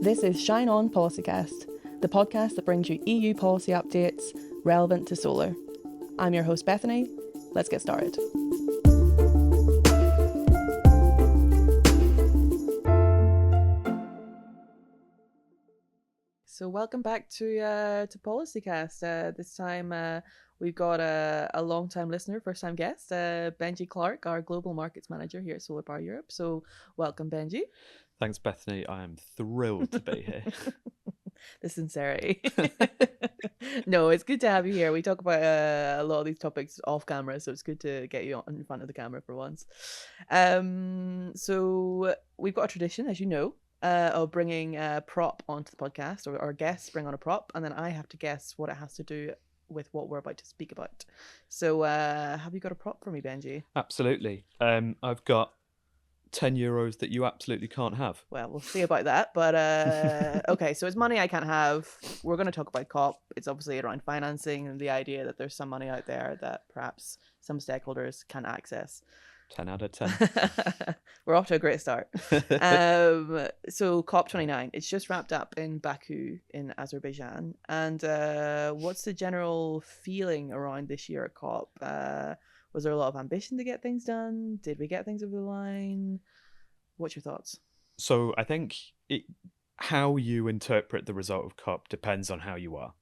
This is Shine On Policycast, the podcast that brings you EU policy updates relevant to solar. I'm your host, Bethany. Let's get started. So welcome back to Policycast. This time we've got a long-time listener, first-time guest, Benji Clarke, our Global Markets Manager here at SolarPower Europe. So welcome, Benji. Thanks, Bethany. I am thrilled to be here. The sincerity. No, it's good to have you here. We talk about a lot of these topics off camera, so it's good to get you in front of the camera for once. So we've got a tradition, as you know, of bringing a prop onto the podcast, or our guests bring on a prop, and then I have to guess what it has to do with what we're about to speak about. So have you got a prop for me, Benji? Absolutely. I've got €10 that you absolutely can't have. Well, we'll see about that. But okay, so it's money I can't have. We're going to talk about COP. It's obviously around financing and the idea that there's some money out there that perhaps some stakeholders can access. 10 out of 10. We're off to a great start. So COP29, it's just wrapped up in Baku in Azerbaijan. And what's the general feeling around this year at COP? Was there a lot of ambition to get things done? Did we get things over the line? What's your thoughts? So I think how you interpret the result of COP depends on how you are.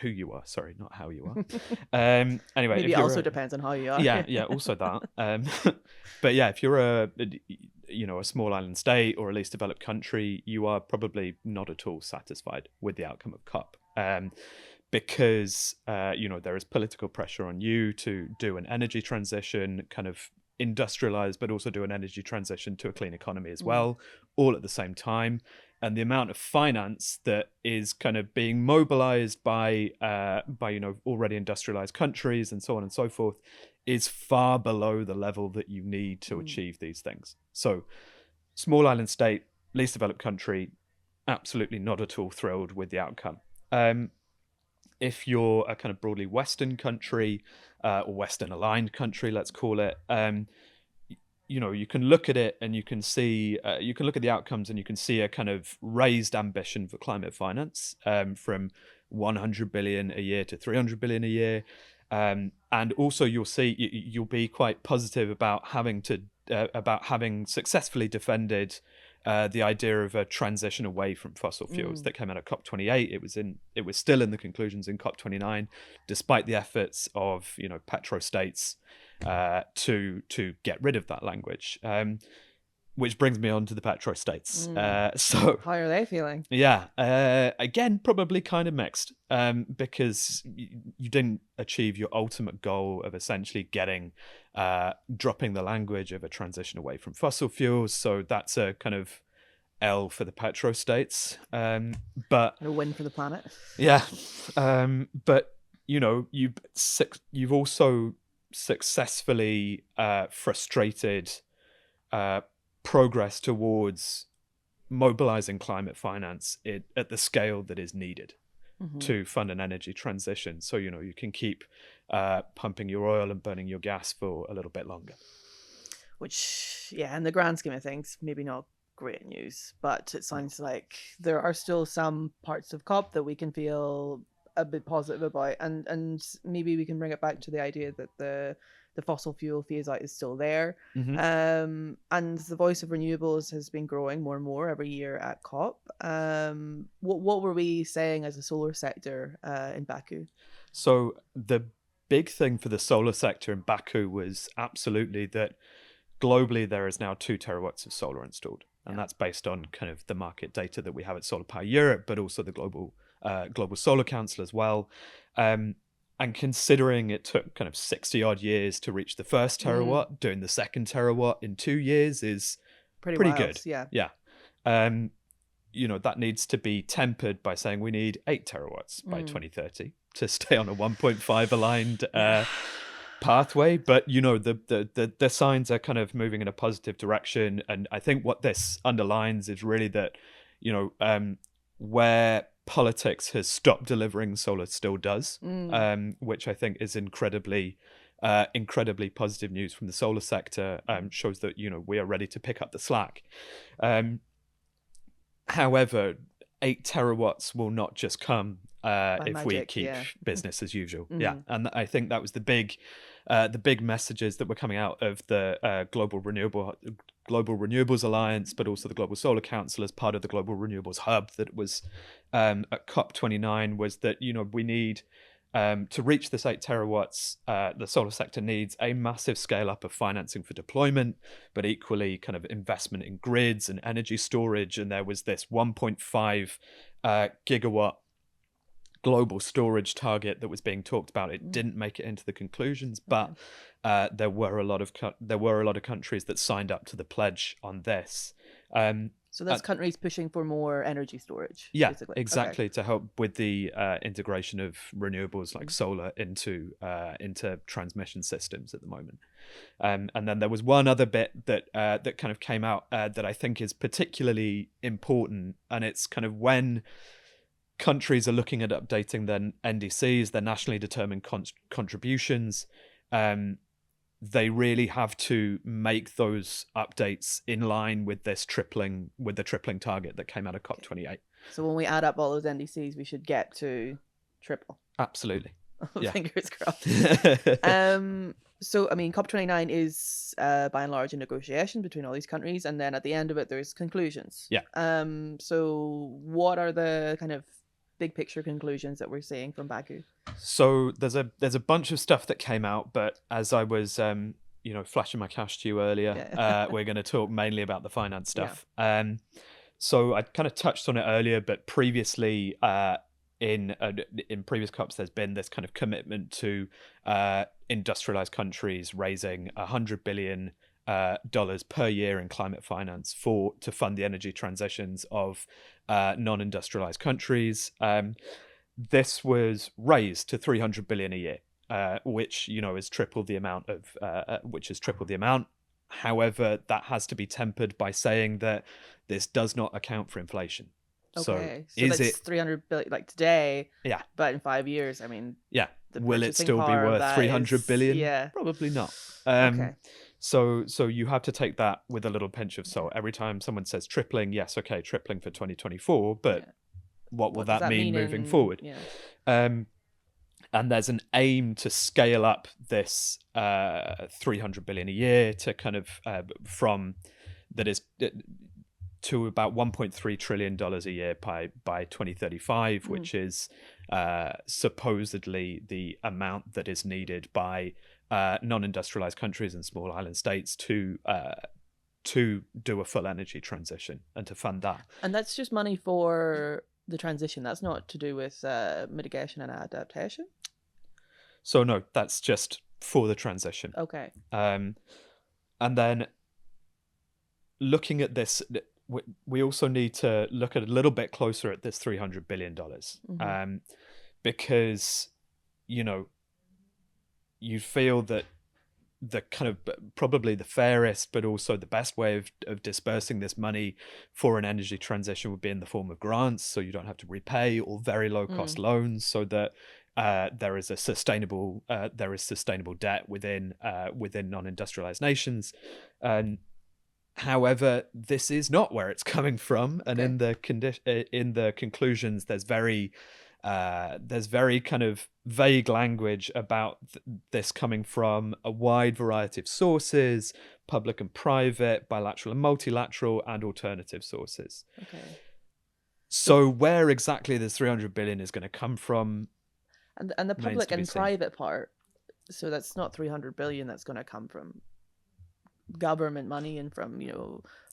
Who you are, sorry, not how you are. Anyway, maybe it also depends on how you are. Yeah, also that. But yeah, if you're a small island state or a least developed country, you are probably not at all satisfied with the outcome of COP. Because there is political pressure on you to do an energy transition, kind of industrialize, but also do an energy transition to a clean economy as well, all at the same time. And the amount of finance that is kind of being mobilized by already industrialized countries and so on and so forth is far below the level that you need to achieve these things. So small island state, least developed country, absolutely not at all thrilled with the outcome. If you're a kind of broadly Western country or Western aligned country, let's call it, you can look at it and you can see, you can look at the outcomes and you can see a kind of raised ambition for climate finance from 100 billion a year to 300 billion a year. And also you'll be quite positive about having successfully defended the idea of a transition away from fossil fuels that came out of COP28. It was still in the conclusions in COP29, despite the efforts of petrostates to get rid of that language. Which brings me on to the petrostates. So how are they feeling? Yeah, again, probably kind of mixed, because you didn't achieve your ultimate goal of essentially dropping the language of a transition away from fossil fuels. So that's a kind of L for the petrostates, but a win for the planet. Yeah, but you've also successfully frustrated progress towards mobilizing climate finance at the scale that is needed to fund an energy transition. So, you can keep pumping your oil and burning your gas for a little bit longer. Which, yeah, in the grand scheme of things, maybe not great news, but it sounds like there are still some parts of COP that we can feel a bit positive about. And maybe we can bring it back to the idea that the fossil fuel phase out is still there. And the voice of renewables has been growing more and more every year at COP. What were we saying as a solar sector in Baku? So the big thing for the solar sector in Baku was absolutely that globally there is now 2 terawatts of solar installed. And that's based on kind of the market data that we have at SolarPower Europe, but also the Global Solar Council as well. And considering it took kind of 60 odd years to reach the first terawatt, doing the second terawatt in 2 years is pretty wild, good. Yeah. That needs to be tempered by saying we need 8 terawatts by 2030 to stay on a 1.5 aligned pathway. But the signs are kind of moving in a positive direction. And I think what this underlines is really that, where politics has stopped delivering, solar still does, which I think is incredibly incredibly positive news from the solar sector, shows that, we are ready to pick up the slack. However, 8 terawatts will not just come if we magic, keep yeah. business as usual. Yeah, and I think that was the big messages that were coming out of the Global Renewables Alliance, but also the Global Solar Council as part of the Global Renewables Hub that was at COP29, was that we need to reach this 8 terawatts. The solar sector needs a massive scale up of financing for deployment, but equally kind of investment in grids and energy storage. And there was this 1.5 gigawatt global storage target that was being talked about. It didn't make it into the conclusions, but there were a lot of countries that signed up to the pledge on this. So that's countries pushing for more energy storage. Yeah, basically. exactly, okay. To help with the integration of renewables like solar into transmission systems at the moment. And then there was one other bit that kind of came out that I think is particularly important, and it's kind of when countries are looking at updating their NDCs, their nationally determined contributions, they really have to make those updates in line with the tripling target that came out of COP28. So when we add up all those NDCs, we should get to triple. Absolutely. Yeah. Fingers crossed. So, I mean, COP29 is by and large a negotiation between all these countries, and then at the end of it, there's conclusions. Yeah. So what are the kind of big picture conclusions that we're seeing from Baku? So there's a bunch of stuff that came out, but as I was flashing my cash to you earlier, we're going to talk mainly about the finance stuff. Yeah. So I kind of touched on it earlier, but previously in previous COPs, there's been this kind of commitment to industrialized countries raising $100 billion per year in climate finance to fund the energy transitions of non-industrialized countries. This was raised to $300 billion a year, which has tripled the amount However, that has to be tempered by saying that this does not account for inflation. Okay, so that's 300 billion like today. Yeah, but in 5 years, I mean, yeah, will it still be worth 300 billion? Yeah, probably not. Okay. So you have to take that with a little pinch of salt. Every time someone says tripling, yes, okay, tripling for 2024, but what will that mean moving forward? Yeah. And there's an aim to scale up this 300 billion a year to kind of to about $1.3 trillion a year by 2035, which is supposedly the amount that is needed by non-industrialized countries and small island states to do a full energy transition and to fund that. And that's just money for the transition. That's not to do with mitigation and adaptation. So no, that's just for the transition. Okay. And then looking at this, we also need to look at a little bit closer at this $300 billion, because you feel that the kind of probably the fairest but also the best way of dispersing this money for an energy transition would be in the form of grants, so you don't have to repay, or very low cost loans, so that there is sustainable debt within non-industrialized nations. However, this is not where it's coming from, and in the conclusions, there's very kind of vague language about this coming from a wide variety of sources: public and private, bilateral and multilateral, and alternative sources. Okay. So where exactly this 300 billion is going to come from? And the public and private part, so that's not 300 billion that's going to come from government money and from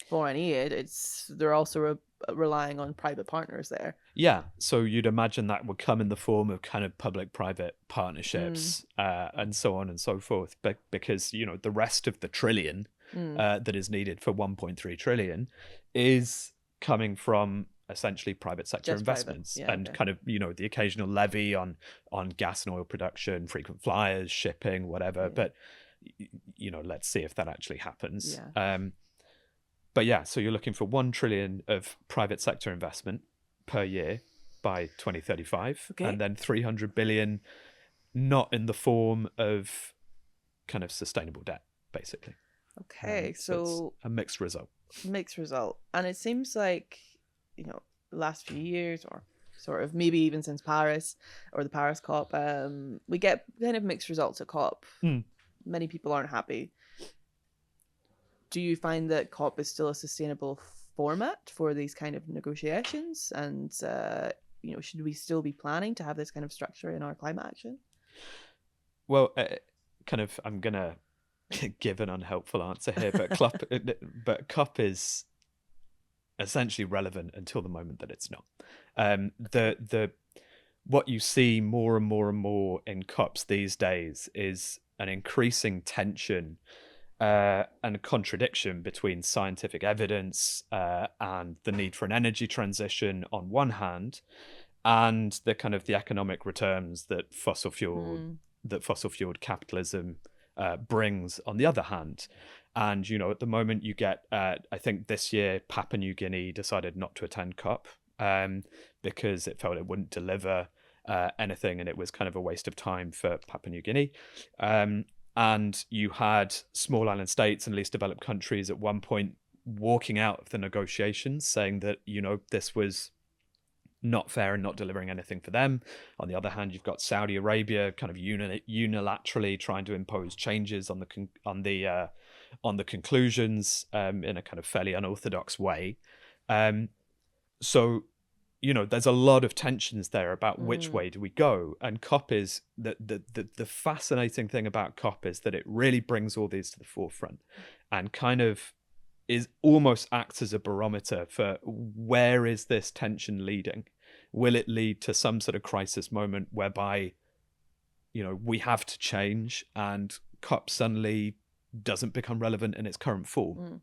foreign aid. They're also relying on private partners there. Yeah, so you'd imagine that would come in the form of kind of public-private partnerships and so on and so forth, but because the rest of the trillion that is needed for 1.3 trillion is coming from essentially private sector investments, kind of the occasional levy on gas and oil production, frequent flyers, shipping, whatever. But let's see if that actually happens. But yeah, so you're looking for 1 trillion of private sector investment per year by 2035, and then 300 billion not in the form of kind of sustainable debt, basically. Okay, It's so a mixed result. mixed result. And it seems like, the last few years, or sort of maybe even since Paris or the Paris COP, we get kind of mixed results at COP. Many people aren't happy. Do you find that COP is still a sustainable format for these kind of negotiations? And, should we still be planning to have this kind of structure in our climate action? Well, I'm going to give an unhelpful answer here, but COP is essentially relevant until the moment that it's not. What you see more and more and more in COPs these days is an increasing tension and a contradiction between scientific evidence and the need for an energy transition on one hand, and the kind of the economic returns that fossil fueled capitalism brings on the other hand. And, at the moment you get, I think this year, Papua New Guinea decided not to attend COP because it felt it wouldn't deliver anything, and it was kind of a waste of time for Papua New Guinea. And you had small island states and least developed countries at one point walking out of the negotiations, saying that, this was not fair and not delivering anything for them. On the other hand, you've got Saudi Arabia kind of unilaterally trying to impose changes on the conclusions in a kind of fairly unorthodox way. So, there's a lot of tensions there about which way do we go. And COP is the fascinating thing about COP is that it really brings all these to the forefront and kind of is almost acts as a barometer for where is this tension leading? Will it lead to some sort of crisis moment whereby, we have to change and COP suddenly doesn't become relevant in its current form?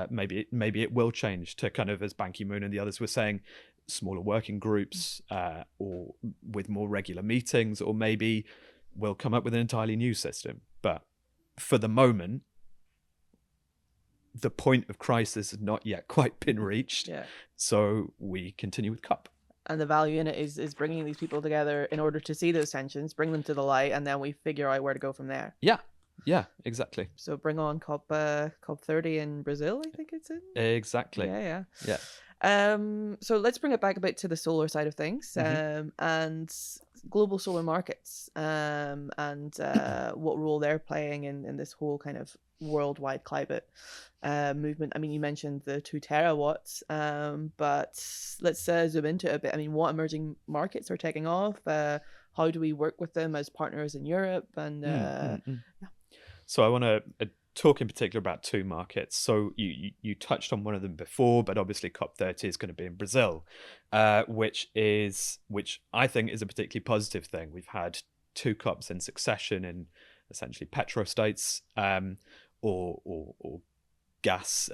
Maybe it will change to kind of, as Ban Ki-moon and the others were saying, smaller working groups or with more regular meetings, or maybe we'll come up with an entirely new system. But for the moment, the point of crisis has not yet quite been reached. Yeah. So we continue with COP. And the value in it is bringing these people together in order to see those tensions, bring them to the light, and then we figure out where to go from there. Yeah, exactly. So bring on COP30 in Brazil, I think it's in. Exactly. Yeah. So let's bring it back a bit to the solar side of things, and global solar markets, and what role they're playing in this whole kind of worldwide climate movement. I mean, you mentioned the 2 terawatts, but let's zoom into it a bit. I mean, what emerging markets are taking off? How do we work with them as partners in Europe? And yeah. So I want to talk in particular about 2 markets. So you touched on one of them before, but obviously COP30 is going to be in Brazil, which I think is a particularly positive thing. We've had 2 COPs in succession in essentially petro states or gas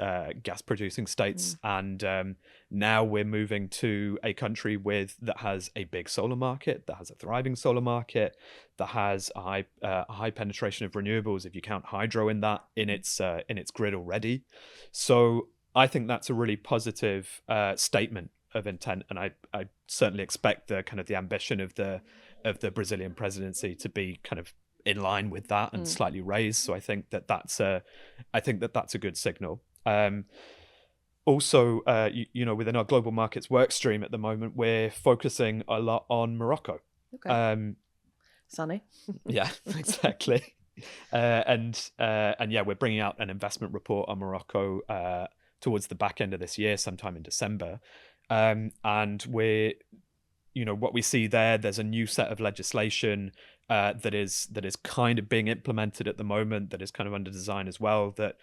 producing states, and now we're moving to a country that has a big solar market, that has a thriving solar market, that has a high penetration of renewables, if you count hydro in its grid already. So I think that's a really positive statement of intent, and I certainly expect the kind of the ambition of the Brazilian presidency to be kind of in line with that and slightly raised. So I think that's a good signal. Also, within our global markets work stream at the moment, we're focusing a lot on Morocco. Okay. Sunny. Yeah, exactly. And we're bringing out an investment report on Morocco towards the back end of this year, sometime in December. And we're, what we see there's a new set of legislation that is kind of being implemented at the moment, that is kind of under design as well, that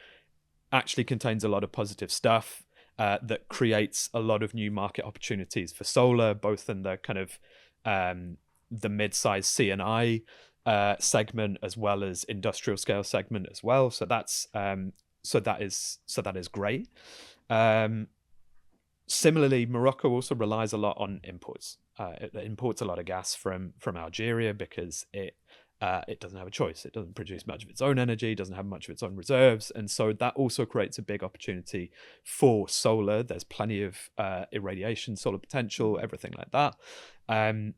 actually contains a lot of positive stuff, that creates a lot of new market opportunities for solar, both in the kind of the mid-sized C&I segment as well as industrial scale segment as well. So that is great. Similarly, Morocco also relies a lot on imports. It imports a lot of gas from Algeria because it doesn't have a choice. It doesn't produce much of its own energy, doesn't have much of its own reserves, and so that also creates a big opportunity for solar. There's plenty of irradiation, solar potential, everything like that. And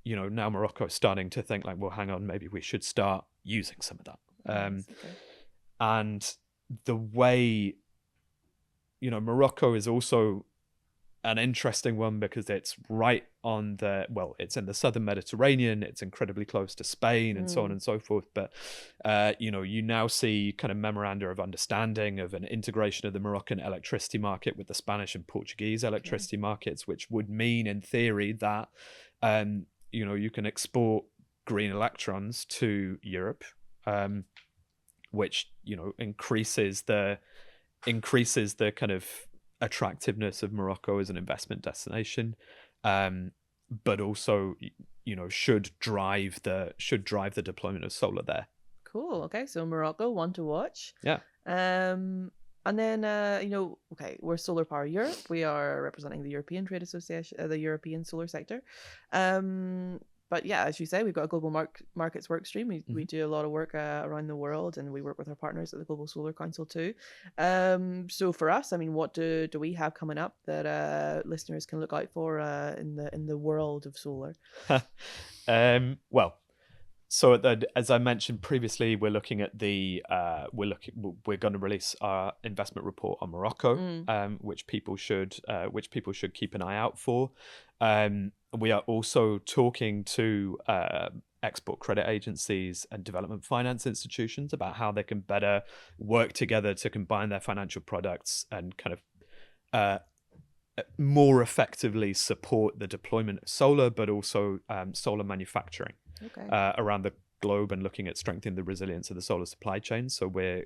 now Morocco is starting to think like, well, hang on, maybe we should start using some of that. Nice, okay. And the way, Morocco is also an interesting one because it's right on it's in the southern Mediterranean, it's incredibly close to Spain and so on and so forth. But, you now see kind of memoranda of understanding of an integration of the Moroccan electricity market with the Spanish and Portuguese electricity markets, which would mean in theory that, you can export green electrons to Europe, which, increases the kind of attractiveness of Morocco as an investment destination, but also should drive the deployment of solar there. Cool. Okay, so Morocco, one to watch. Yeah. And then okay, we're SolarPower Europe. We are representing the European Trade Association, the European solar sector. But yeah, as you say, we've got a global markets work stream. We do a lot of work around the world, and we work with our partners at the Global Solar Council too. So for us, I mean, what do we have coming up that listeners can look out for in the world of solar? Well, so as I mentioned previously, we're looking at we're going to release our investment report on Morocco, which people should keep an eye out for. We are also talking to export credit agencies and development finance institutions about how they can better work together to combine their financial products and kind of more effectively support the deployment of solar, but also solar manufacturing around the globe, and looking at strengthening the resilience of the solar supply chain. So we're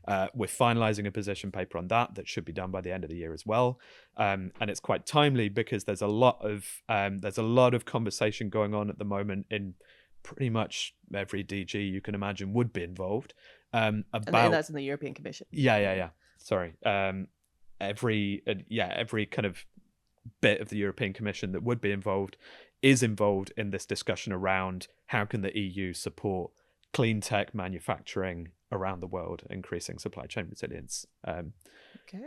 finalizing a position paper on that should be done by the end of the year as well. And it's quite timely because there's a lot of conversation going on at the moment in pretty much every DG you can imagine would be involved. And that's in the European Commission. Yeah. Sorry. Every kind of bit of the European Commission that would be involved is involved in this discussion around how can the EU support clean tech manufacturing around the world, increasing supply chain resilience.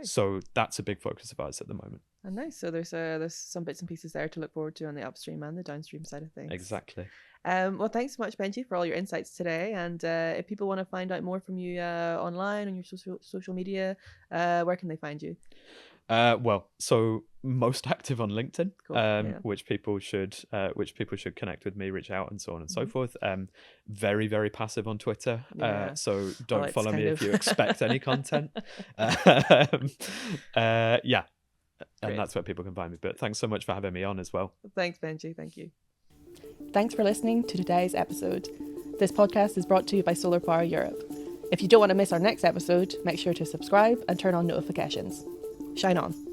So that's a big focus of ours at the moment. And nice. So there's some bits and pieces there to look forward to on the upstream and the downstream side of things. Exactly. Well, thanks so much, Benji, for all your insights today. And if people want to find out more from you online on your social media, where can they find you? So most active on LinkedIn, Cool. which people should connect with me, reach out, and so on and so forth. Very, very passive on Twitter. So don't follow me if you expect any content. And that's where people can find me. But thanks so much for having me on as well. Thanks, Benji. Thank you. Thanks for listening to today's episode. This podcast is brought to you by SolarPower Europe. If you don't want to miss our next episode, make sure to subscribe and turn on notifications. Shine on.